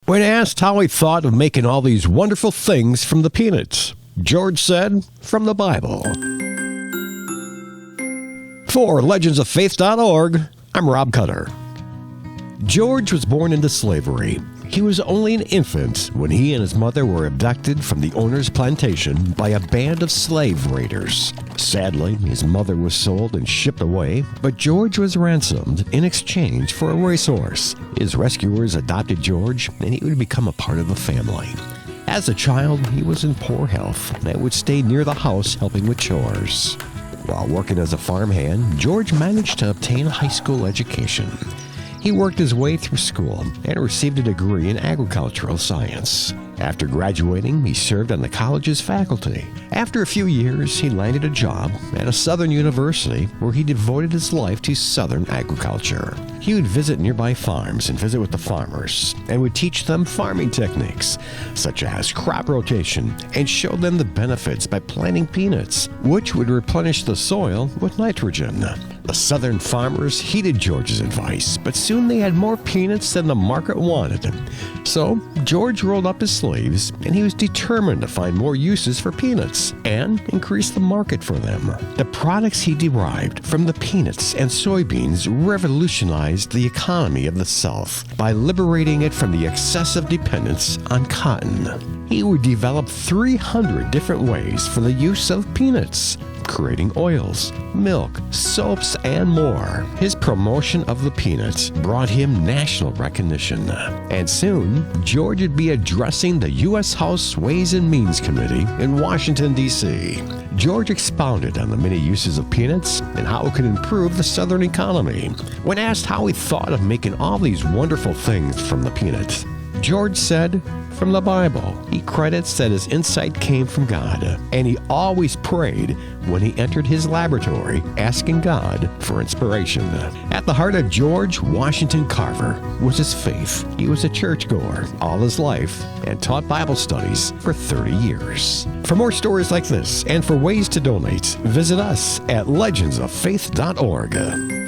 When asked how he thought of making all these wonderful things from the peanuts, George said, from the Bible. For legendsoffaith.org, I'm Rob Cutter. George was born into slavery. He was only an infant when he and his mother were abducted from the owner's plantation by a band of slave raiders. Sadly, his mother was sold and shipped away, but George was ransomed in exchange for a racehorse. His rescuers adopted George, and he would become a part of the family. As a child, he was in poor health and would stay near the house helping with chores. While working as a farmhand, George managed to obtain a high school education. He worked his way through school and received a degree in agricultural science. After graduating, he served on the college's faculty. After a few years, he landed a job at a southern university where he devoted his life to southern agriculture. He would visit nearby farms and visit with the farmers and would teach them farming techniques, such as crop rotation, and show them the benefits by planting peanuts, which would replenish the soil with nitrogen. The southern farmers heeded George's advice, but soon they had more peanuts than the market wanted. So George rolled up his sleeves, and he was determined to find more uses for peanuts and increase the market for them. The products he derived from the peanuts and soybeans revolutionized the economy of the South by liberating it from the excessive dependence on cotton. He would develop 300 different ways for the use of peanuts, creating oils, milk, soaps, and more. His promotion of the peanuts brought him national recognition. And soon, George would be addressing the U.S. House Ways and Means Committee in Washington, D.C. George expounded on the many uses of peanuts and how it could improve the Southern economy. When asked how he thought of making all these wonderful things from the peanuts, George said, from the Bible. He credits that his insight came from God, and he always prayed when he entered his laboratory, asking God for inspiration. At the heart of George Washington Carver was his faith. He was a churchgoer all his life and taught Bible studies for 30 years. For more stories like this and for ways to donate, visit us at legendsoffaith.org.